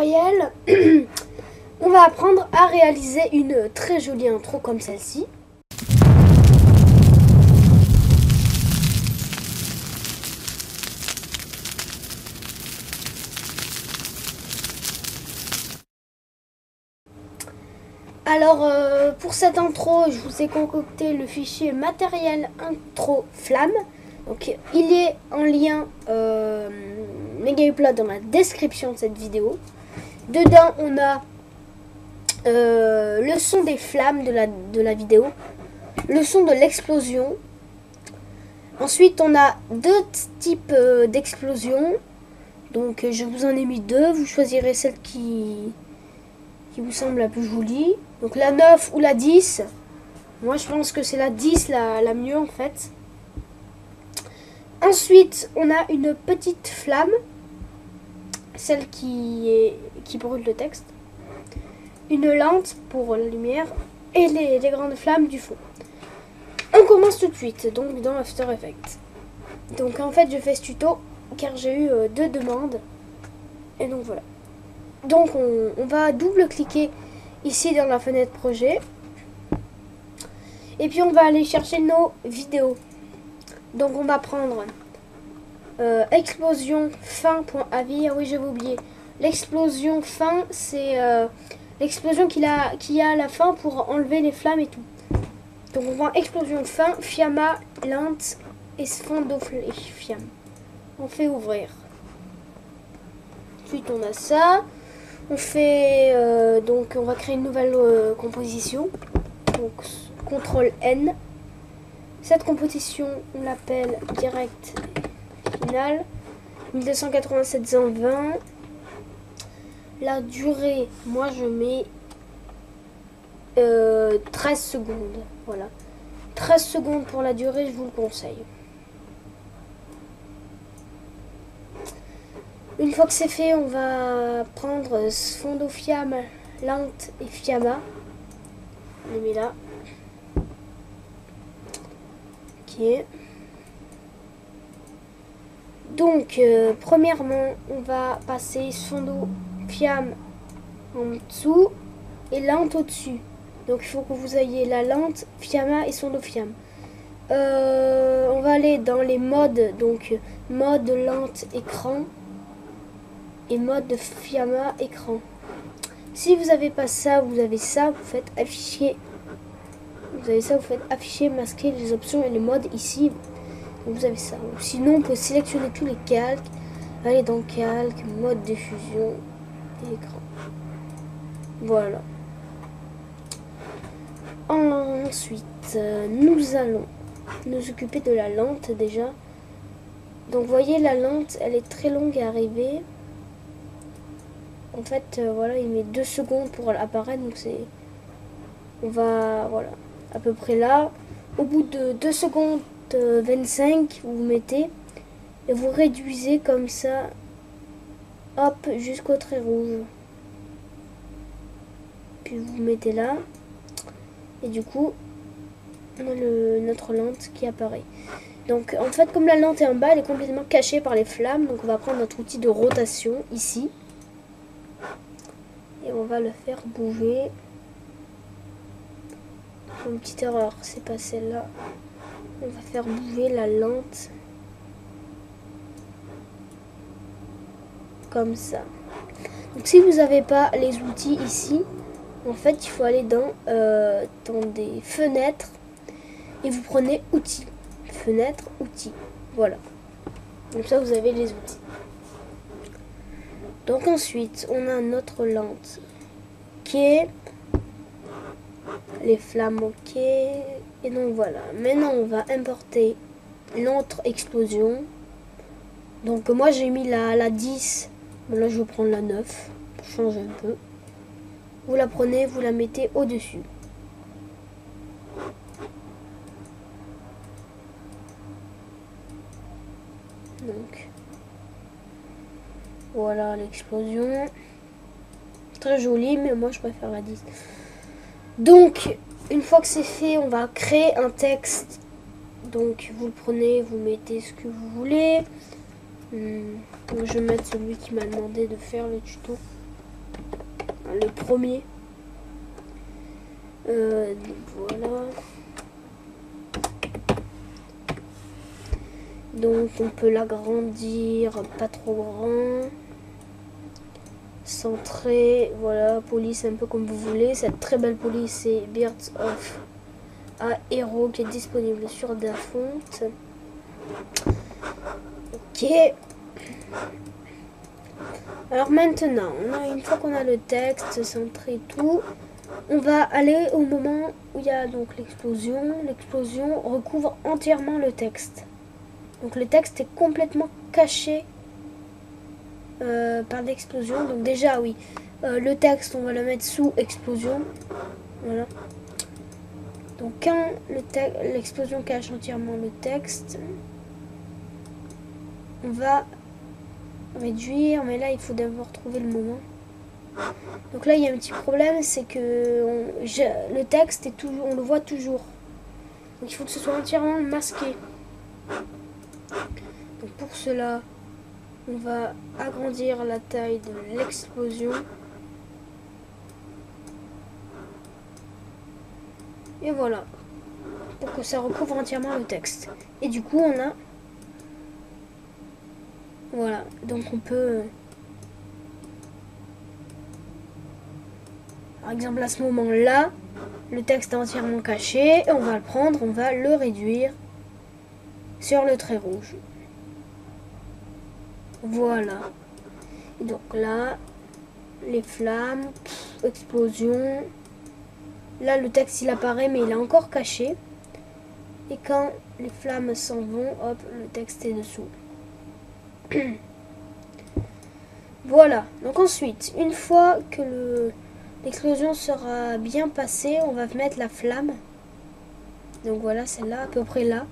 tutoriel, on va apprendre à réaliser une très jolie intro comme celle-ci. Alors pour cette intro, je vous ai concocté le fichier matériel intro flamme. Donc il est en lien Megaupload dans la description de cette vidéo. Dedans on a le son des flammes de la vidéo, le son de l'explosion. Ensuite on a deux types d'explosions. Donc je vous en ai mis deux, vous choisirez celle qui vous semble la plus jolie. Donc la 9 ou la 10. Moi je pense que c'est la 10 la mieux en fait. Ensuite on a une petite flamme, celle qui brûle le texte. Une lente pour la lumière et les grandes flammes du fond. On commence tout de suite donc dans After Effects. Donc en fait je fais ce tuto car j'ai eu deux demandes. Et donc voilà. Donc on va double-cliquer ici dans la fenêtre projet. Et puis on va aller chercher nos vidéos. Donc on va prendre explosion fin.avi. Ah oui, j'avais oublié. L'explosion fin, c'est l'explosion qui a à la fin pour enlever les flammes et tout. Donc on prend explosion fin, fiamma, lente et sphondoflamme. On fait ouvrir. Ensuite on a ça. On fait donc on va créer une nouvelle composition. Donc CTRL N. Cette composition on l'appelle direct final 1287-120. La durée, moi je mets 13 secondes. Voilà. 13 secondes pour la durée, je vous le conseille. Une fois que c'est fait, on va prendre sphondoflamme, lente et fiamma. On les met là. Ok. Donc, premièrement, on va passer sphondoflamme en dessous et lente au-dessus. Donc, il faut que vous ayez la lente, fiamma et sphondoflamme. On va aller dans les modes, donc mode lente écran et mode fiamma écran. Si vous n'avez pas ça, vous avez ça, vous faites afficher. Vous avez ça, vous faites afficher, masquer les options et les modes ici. Vous avez ça. Sinon, on peut sélectionner tous les calques. Aller dans calque, mode diffusion et écran. Voilà. Ensuite, nous allons nous occuper de la lente déjà. Donc, vous voyez, la lente, elle est très longue à arriver. En fait, voilà, il met 2 secondes pour apparaître. Donc, c'est. On va. Voilà. À peu près là. Au bout de 2 secondes 25, vous mettez. Et vous réduisez comme ça. Hop, jusqu'au trait rouge. Puis vous mettez là. Et du coup, on a notre lente qui apparaît. Donc, en fait, comme la lente est en bas, elle est complètement cachée par les flammes. Donc, on va prendre notre outil de rotation ici. Et on va le faire bouger. Une petite erreur, c'est pas celle-là. On va faire bouger la lente. Comme ça. Donc si vous n'avez pas les outils ici, en fait, il faut aller dans des fenêtres. Et vous prenez outils. Fenêtre, outils. Voilà. Comme ça, vous avez les outils. Donc ensuite, on a notre lente qui est les flammes ok. Et donc voilà. Maintenant, on va importer notre explosion. Donc moi, j'ai mis la 10. Bon, là, je vais prendre la 9 pour changer un peu. Vous la prenez, vous la mettez au-dessus. Donc voilà l'explosion. Très jolie, mais moi je préfère la 10. Donc une fois que c'est fait, on va créer un texte. Donc vous le prenez, vous mettez ce que vous voulez. Donc, je vais mettre celui qui m'a demandé de faire le tuto. le premier. Voilà. Donc on peut l'agrandir, pas trop grand. Centré, voilà, police un peu comme vous voulez. Cette très belle police, c'est Birds of a Hero qui est disponible sur Dafont. Ok. Alors maintenant, une fois qu'on a le texte centré et tout, on va aller au moment où il y a donc l'explosion. L'explosion recouvre entièrement le texte. Donc le texte est complètement caché par l'explosion. Donc déjà oui, le texte on va le mettre sous explosion. Voilà. Donc quand l'explosion cache entièrement le texte, on va réduire, mais là il faut d'abord trouver le moment. Donc là il y a un petit problème, c'est que le texte est toujours, on le voit toujours. Donc il faut que ce soit entièrement masqué. Donc pour cela, on va agrandir la taille de l'explosion. Et voilà, pour que ça recouvre entièrement le texte. Et du coup, on a... Voilà, donc on peut... Par exemple, à ce moment-là, le texte est entièrement caché. Et on va le prendre, on va le réduire sur le trait rouge. Voilà. Et donc là, les flammes, explosion... Là, le texte, il apparaît, mais il est encore caché. Et quand les flammes s'en vont, hop, le texte est dessous. Voilà. Donc ensuite, une fois que l'explosion sera bien passée, on va mettre la flamme. Donc voilà, celle-là, à peu près là.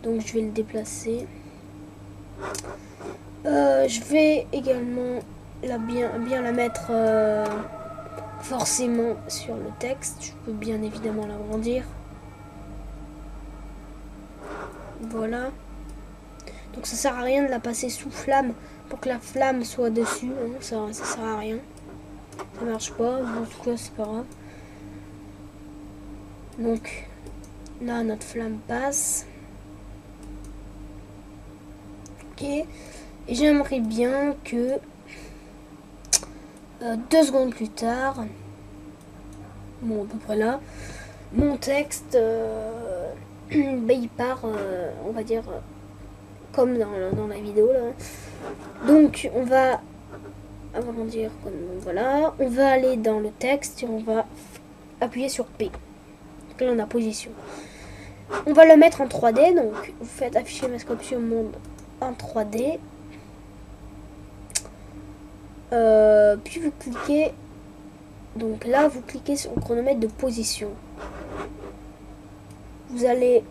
Donc je vais le déplacer. Je vais également bien la mettre... forcément sur le texte. Je peux bien évidemment l'agrandir. Voilà. Donc ça sert à rien de la passer sous flamme pour que la flamme soit dessus. Hein. Ça sert à rien. Ça marche pas. En tout cas, c'est pas grave. Donc là, notre flamme passe. Ok. Et j'aimerais bien que 2 secondes plus tard, bon à peu près là, mon texte il part, on va dire, comme dans la vidéo là. Donc on va agrandir comme voilà, on va aller dans le texte et on va appuyer sur P. Donc là on a position. On va le mettre en 3D, donc vous faites afficher Masque-Option Monde en 3D. Puis vous cliquez, donc là vous cliquez sur le chronomètre de position. Vous allez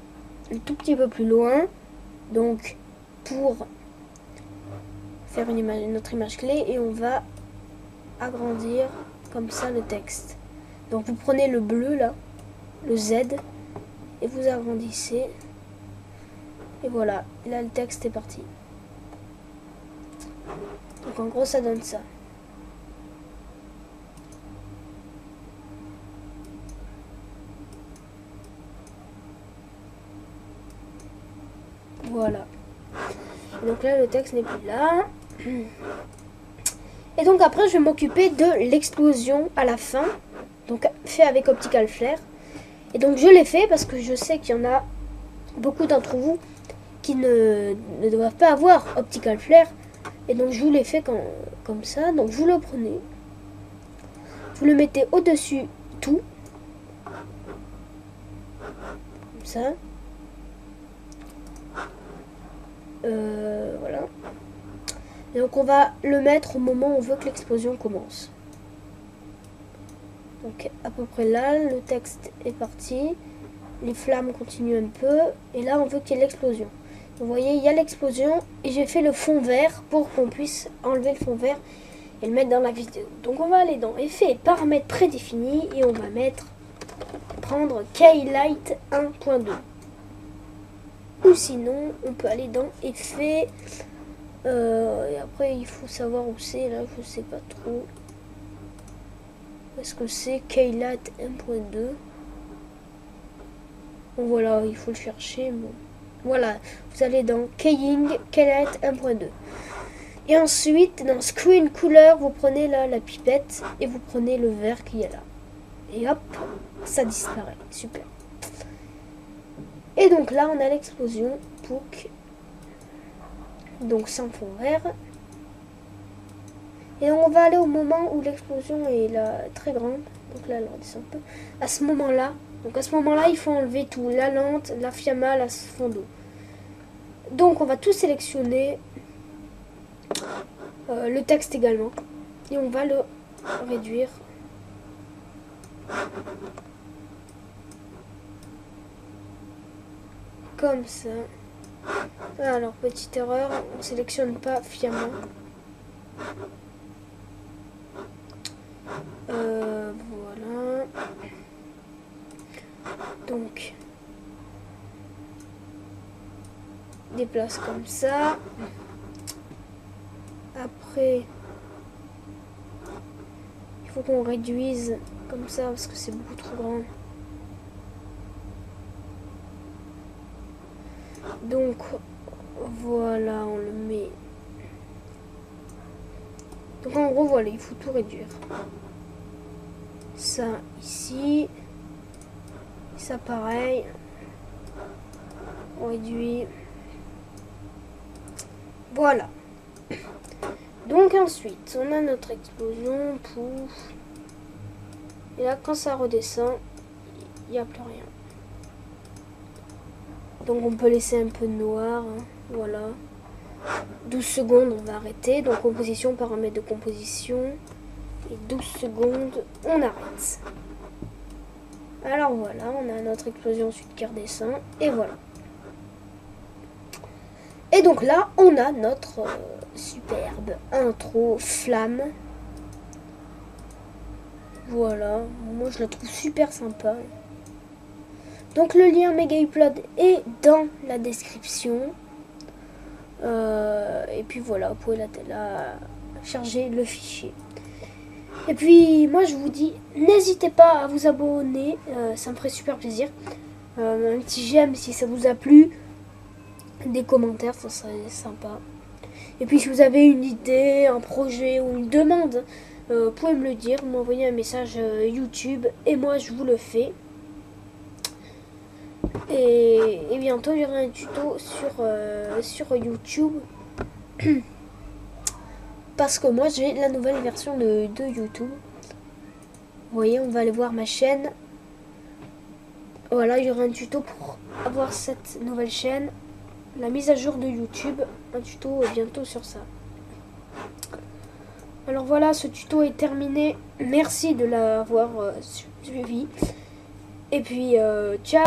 un tout petit peu plus loin, donc pour faire une autre image clé, et on va agrandir comme ça le texte. Donc vous prenez le bleu là, le Z, et vous agrandissez, et voilà, là le texte est parti. Donc en gros ça donne ça. Voilà. Et donc là le texte n'est plus là. Et donc après je vais m'occuper de l'explosion à la fin. Donc fait avec Optical Flare. Et donc je l'ai fait parce que je sais qu'il y en a beaucoup d'entre vous qui ne doivent pas avoir Optical Flare. Et donc je vous l'ai fait comme ça. Donc vous le prenez. Vous le mettez au-dessus tout. Comme ça. Voilà. Et donc on va le mettre au moment où on veut que l'explosion commence. Donc à peu près là, le texte est parti. Les flammes continuent un peu. Et là on veut qu'il y ait l'explosion. Vous voyez, il y a l'explosion. Et j'ai fait le fond vert pour qu'on puisse enlever le fond vert et le mettre dans la vidéo. Donc on va aller dans Effets et paramètres prédéfinis. Et on va prendre Keylight 1.2. Ou sinon, on peut aller dans Effets. Et après, il faut savoir où c'est. Là, je sais pas trop. est-ce que c'est Keylat 1.2? Bon, voilà, il faut le chercher. Bon. Voilà, vous allez dans Keying Keylat 1.2. Et ensuite, dans Screen Cooler, vous prenez là la pipette et vous prenez le verre qu'il y a là. Et hop, ça disparaît. Super. Et donc là, on a l'explosion. Pouc. Donc sans fond vert. Et on va aller au moment où l'explosion est là, très grande. Donc là, elle redescend un peu. À ce moment-là, il faut enlever tout. La lente, la fiamma, la fond d'eau. Donc on va tout sélectionner. Le texte également. Et on va le réduire. Comme ça. Alors, petite erreur, on sélectionne pas fiamma. Voilà. Donc, déplace comme ça. Après, il faut qu'on réduise comme ça parce que c'est beaucoup trop grand. Donc, voilà, on le met. Donc en gros, voilà, il faut tout réduire. Ça ici. Ça pareil. On réduit. Voilà. Donc ensuite, on a notre explosion. Pouf. Et là, quand ça redescend, il n'y a plus rien. Donc on peut laisser un peu de noir. Hein. Voilà. 12 secondes, on va arrêter. Donc composition, paramètres de composition. Et 12 secondes, on arrête. Alors voilà, on a notre explosion ensuite qui redescend. Et voilà. Et donc là, on a notre superbe intro flamme. Voilà. Moi, je la trouve super sympa. Donc le lien Megaupload est dans la description. Et puis voilà, vous pouvez la charger le fichier. Et puis moi je vous dis, n'hésitez pas à vous abonner, ça me ferait super plaisir. Un petit j'aime si ça vous a plu. Des commentaires, ça serait sympa. Et puis si vous avez une idée, un projet ou une demande, vous pouvez me le dire, m'envoyer un message YouTube et moi je vous le fais. Et bientôt il y aura un tuto sur YouTube. Parce que moi j'ai la nouvelle version de YouTube. Vous voyez, on va aller voir ma chaîne. Voilà, il y aura un tuto pour avoir cette nouvelle chaîne. La mise à jour de YouTube. Un tuto bientôt sur ça. Alors voilà, ce tuto est terminé. Merci de l'avoir suivi. Et puis, ciao!